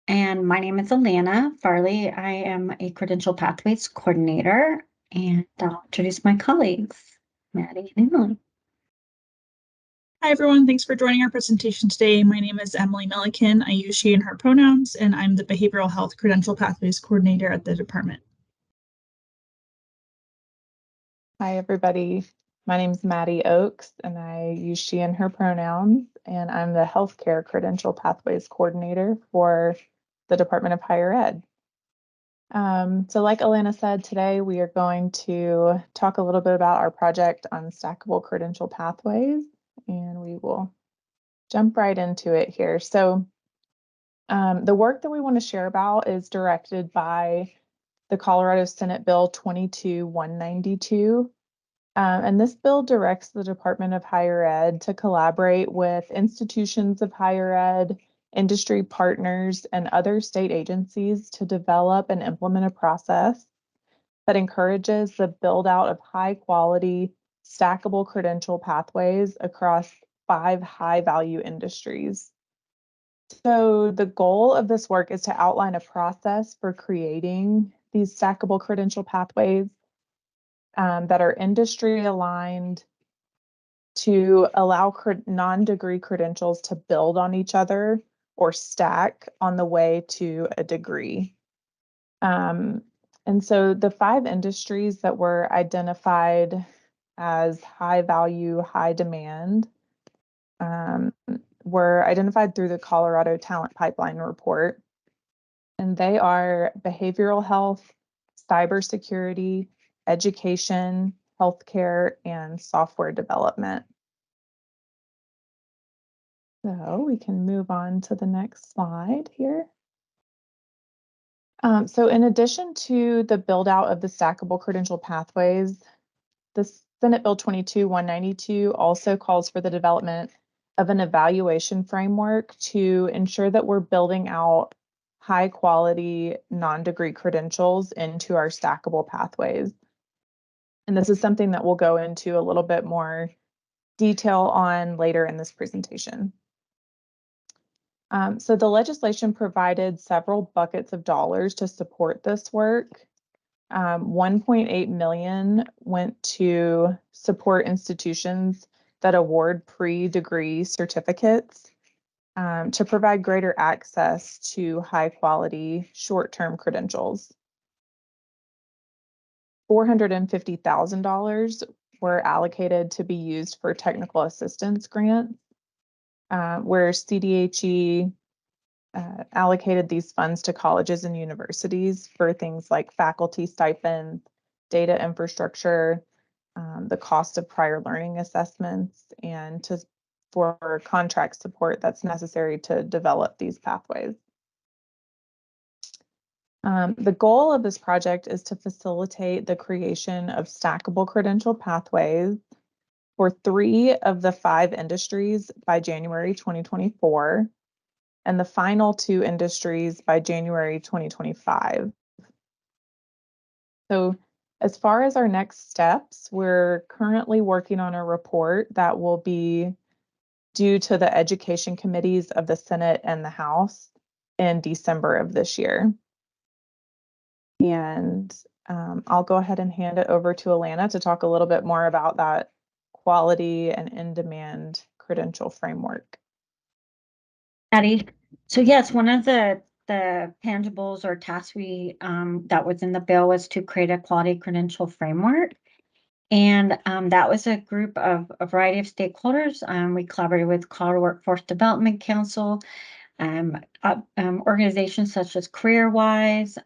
And my name is Alana Farley. I am a Credential Pathways Coordinator, and I'll introduce my colleagues, Maddie and Emily. Hi, everyone. Thanks for joining our presentation today. My name is Emily Milliken. I use she and her pronouns, and I'm the Behavioral Health Credential Pathways Coordinator at the department. Hi, everybody. My name is Maddie Oakes, and I use she and her pronouns, and I'm the Healthcare Credential Pathways Coordinator for the Department of Higher Ed. So like Alana said, today we are going to talk a little bit about our project on stackable credential pathways, and we will jump right into it here. So the work that we want to share about is directed by the Colorado Senate Bill 22-192. And this bill directs the Department of Higher Ed to collaborate with institutions of higher ed, industry partners, and other state agencies to develop and implement a process that encourages the build out of high quality, stackable credential pathways across 5 high value industries. So the goal of this work is to outline a process for creating these stackable credential pathways that are industry aligned to allow non-degree credentials to build on each other or stack on the way to a degree. And so the 5 industries that were identified as high value, high demand were identified through the Colorado Talent Pipeline report. And they are behavioral health, cybersecurity, education, healthcare, and software development. So we can move on to the next slide here. So in addition to the build out of the stackable credential pathways, the Senate Bill 22-192 also calls for the development of an evaluation framework to ensure that we're building out high quality non-degree credentials into our stackable pathways. And this is something that we'll go into a little bit more detail on later in this presentation. So the legislation provided several buckets of dollars to support this work. 1.8 million went to support institutions that award pre-degree certificates to provide greater access to high quality short-term credentials. $450,000 were allocated to be used for technical assistance grants, where CDHE allocated these funds to colleges and universities for things like faculty stipends, data infrastructure, the cost of prior learning assessments, and for contract support that's necessary to develop these pathways. The goal of this project is to facilitate the creation of stackable credential pathways for 3 of the 5 industries by January 2024, and the final 2 industries by January 2025. So as far as our next steps, we're currently working on a report that will be due to the education committees of the Senate and the House in December of this year. And I'll go ahead and hand it over to Alana to talk a little bit more about that quality and in-demand credential framework. Maddie. So yes, one of the tangibles or tasks we that was in the bill was to create a quality credential framework. And that was a group of a variety of stakeholders. We collaborated with Colorado Workforce Development Council, organizations such as CareerWise,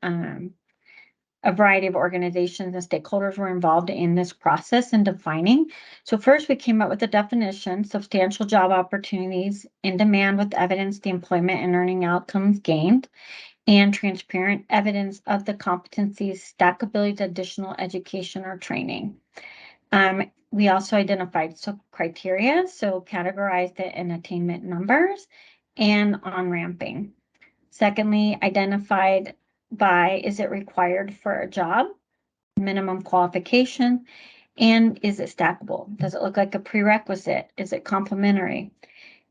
a variety of organizations and stakeholders were involved in this process and defining. So first we came up with a definition: substantial job opportunities in demand with evidence the employment and earning outcomes gained, and transparent evidence of the competencies, stackability to additional education or training. We also identified criteria, so categorized it in attainment numbers and on-ramping. Secondly, identified by, is it required for a job, minimum qualification, and is it stackable? Does it look like a prerequisite? Is it complementary?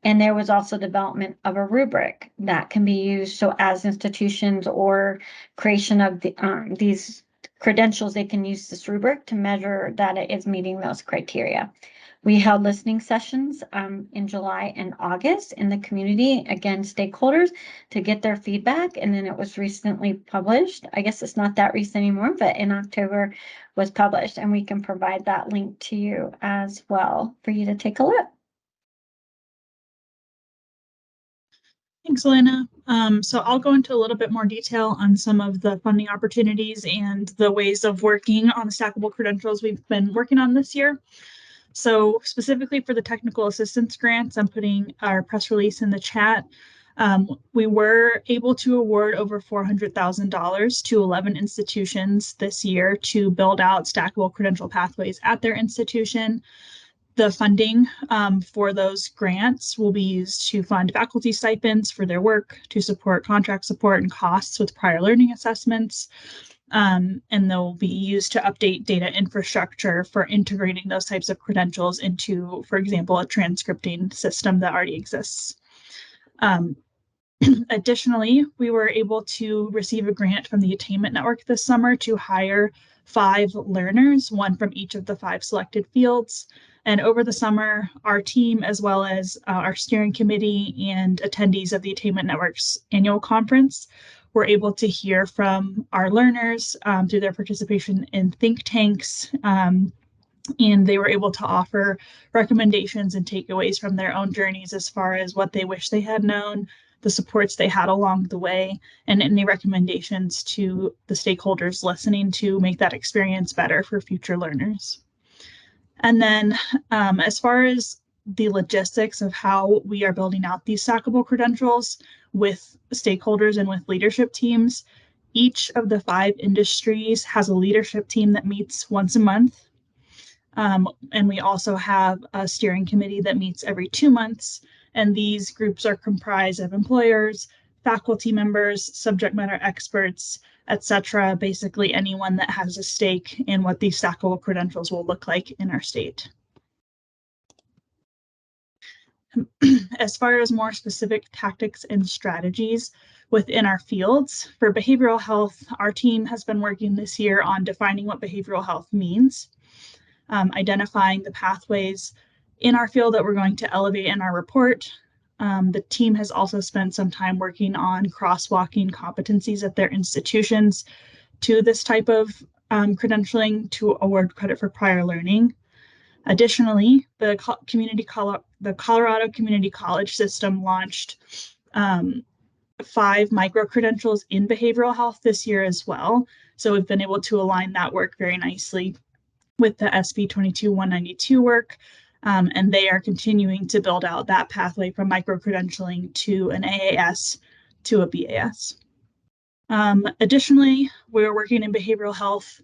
And there was also development of a rubric that can be used. So as institutions or creation of these credentials, they can use this rubric to measure that it is meeting those criteria. We held listening sessions in July and August in the community, again, stakeholders, to get their feedback. And then it was recently published. I guess it's not that recent anymore, but in October was published. And we can provide that link to you as well for you to take a look. Thanks, Elena. So I'll go into a little bit more detail on some of the funding opportunities and the ways of working on the stackable credentials we've been working on this year. So specifically for the technical assistance grants, I'm putting our press release in the chat. We were able to award over $400,000 to 11 institutions this year to build out stackable credential pathways at their institution. The funding for those grants will be used to fund faculty stipends for their work, to support contract support and costs with prior learning assessments, and they'll be used to update data infrastructure for integrating those types of credentials into, for example, a transcripting system that already exists. Additionally, we were able to receive a grant from the Attainment Network this summer to hire 5 learners, one from each of the 5 selected fields. And over the summer, our team, as well as our steering committee and attendees of the Attainment Network's annual conference, were able to hear from our learners through their participation in think tanks. And they were able to offer recommendations and takeaways from their own journeys as far as what they wish they had known, the supports they had along the way, and any recommendations to the stakeholders listening to make that experience better for future learners. And then as far as the logistics of how we are building out these stackable credentials with stakeholders and with leadership teams, each of the 5 industries has a leadership team that meets once a month. And we also have a steering committee that meets every 2 months. And these groups are comprised of employers, faculty members, subject matter experts, etc. Basically anyone that has a stake in what these stackable credentials will look like in our state. As far as more specific tactics and strategies within our fields, for behavioral health, our team has been working this year on defining what behavioral health means, identifying the pathways in our field that we're going to elevate in our report. The team has also spent some time working on crosswalking competencies at their institutions to this type of credentialing to award credit for prior learning. Additionally, the Colorado Community College system launched 5 micro-credentials in behavioral health this year as well. So we've been able to align that work very nicely with the SB 22-192 work. And they are continuing to build out that pathway from micro-credentialing to an AAS to a BAS. Additionally, we're working in behavioral health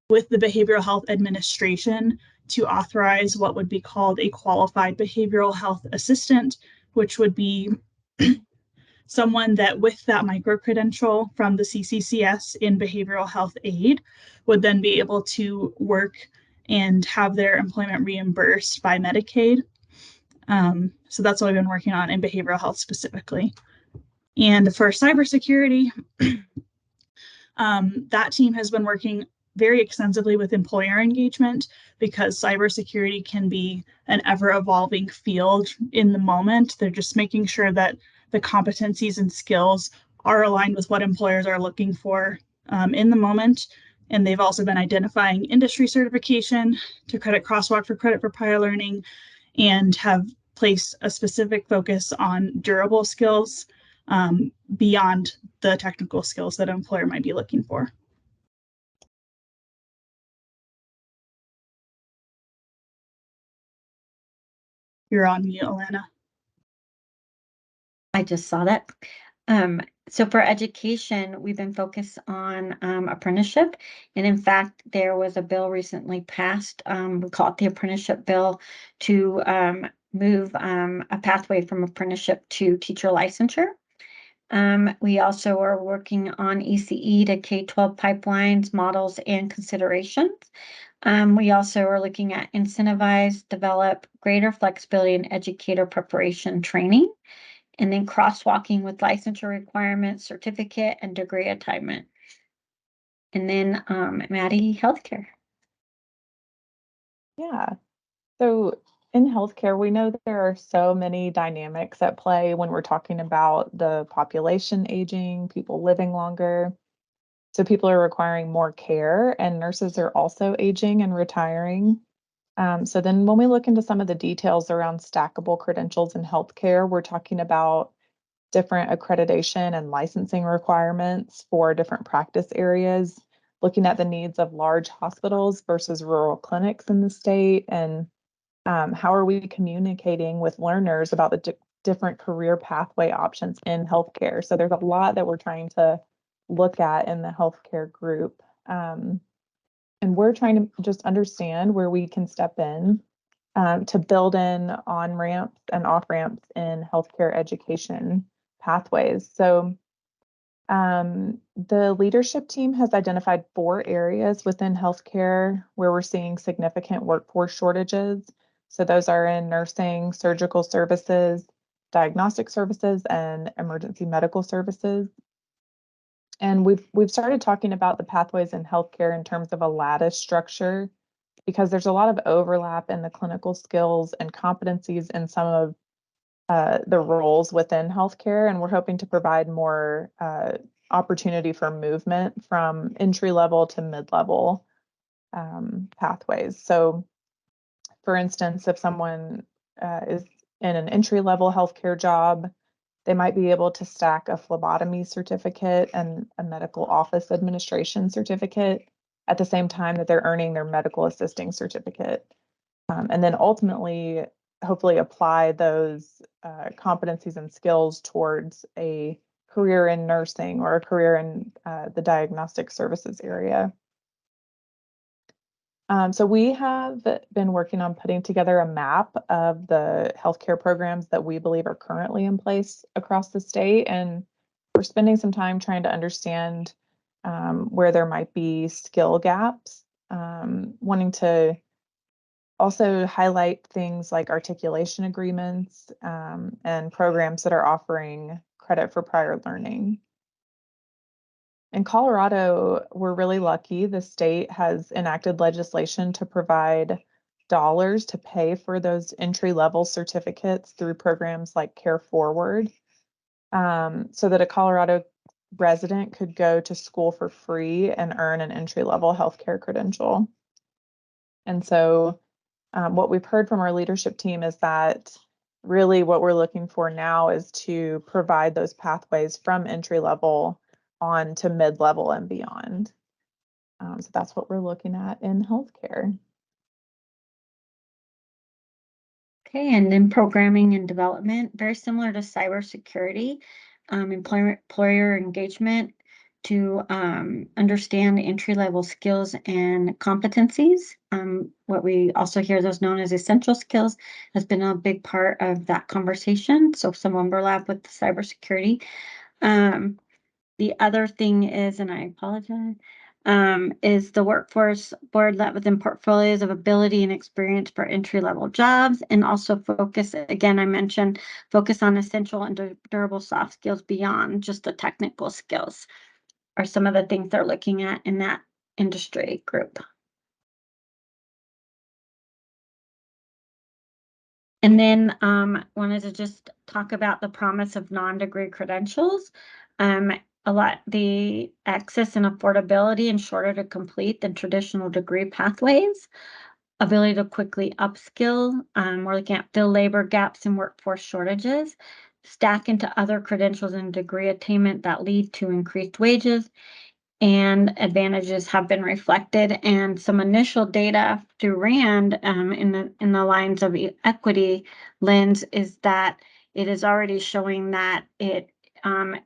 with the Behavioral Health Administration to authorize what would be called a qualified behavioral health assistant, which would be someone that with that micro-credential from the CCCS in behavioral health aid would then be able to work and have their employment reimbursed by Medicaid. So that's what I've been working on in behavioral health specifically. And for cybersecurity, that team has been working very extensively with employer engagement because cybersecurity can be an ever-evolving field in the moment. They're just making sure that the competencies and skills are aligned with what employers are looking for in the moment. And they've also been identifying industry certification to credit crosswalk for credit for prior learning and have placed a specific focus on durable skills beyond the technical skills that an employer might be looking for. You're on mute, Alana. I just saw that. So for education, we've been focused on apprenticeship. And in fact, there was a bill recently passed, we call it the apprenticeship bill, to move a pathway from apprenticeship to teacher licensure. We also are working on ECE to K-12 pipelines, models, and considerations. We also are looking at incentivize, develop greater flexibility in educator preparation training, and then crosswalking with licensure requirements, certificate, and degree attainment. And then Maddie, healthcare. Yeah. So in healthcare, we know that there are so many dynamics at play when we're talking about the population aging, people living longer. So people are requiring more care, and nurses are also aging and retiring. So then when we look into some of the details around stackable credentials in healthcare, we're talking about different accreditation and licensing requirements for different practice areas, looking at the needs of large hospitals versus rural clinics in the state, and how are we communicating with learners about the different career pathway options in healthcare? So there's a lot that we're trying to look at in the healthcare group. And we're trying to just understand where we can step in to build in on ramps and off ramps in healthcare education pathways. So the leadership team has identified 4 areas within healthcare where we're seeing significant workforce shortages. So those are in nursing, surgical services, diagnostic services, and emergency medical services. And we've started talking about the pathways in healthcare in terms of a lattice structure because there's a lot of overlap in the clinical skills and competencies in some of the roles within healthcare, and we're hoping to provide more opportunity for movement from entry level to mid-level pathways. So, for instance, if someone is in an entry level healthcare job, they might be able to stack a phlebotomy certificate and a medical office administration certificate at the same time that they're earning their medical assisting certificate. And then ultimately, hopefully apply those competencies and skills towards a career in nursing or a career in the diagnostic services area. So we have been working on putting together a map of the healthcare programs that we believe are currently in place across the state. And we're spending some time trying to understand where there might be skill gaps, wanting to also highlight things like articulation agreements and programs that are offering credit for prior learning. In Colorado, we're really lucky. The state has enacted legislation to provide dollars to pay for those entry-level certificates through programs like Care Forward, so that a Colorado resident could go to school for free and earn an entry-level healthcare credential. And so what we've heard from our leadership team is that really what we're looking for now is to provide those pathways from entry level on to mid level and beyond. So that's what we're looking at in healthcare. Okay, and then programming and development, very similar to cybersecurity, employer engagement to understand entry-level skills and competencies. What we also hear those known as essential skills has been a big part of that conversation. So some overlap with the cybersecurity. The other thing is, and I apologize, is the workforce board let within portfolios of ability and experience for entry-level jobs, and also focus, again, I mentioned, focus on essential and durable soft skills beyond just the technical skills are some of the things they're looking at in that industry group. And then wanted to just talk about the promise of non-degree credentials. The access and affordability and shorter to complete than traditional degree pathways, ability to quickly upskill. We're looking at fill labor gaps and workforce shortages, stack into other credentials and degree attainment that lead to increased wages, and advantages have been reflected. And some initial data through RAND in the lines of equity lens is that it is already showing that it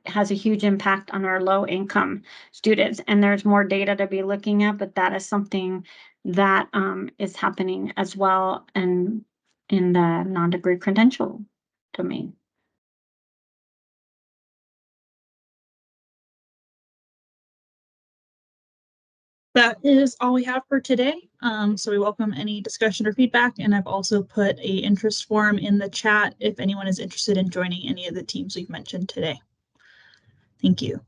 has a huge impact on our low income students. And there's more data to be looking at, but that is something that is happening as well in the non-degree credential domain. That is all we have for today. So we welcome any discussion or feedback, and I've also put a interest form in the chat if anyone is interested in joining any of the teams we've mentioned today. Thank you.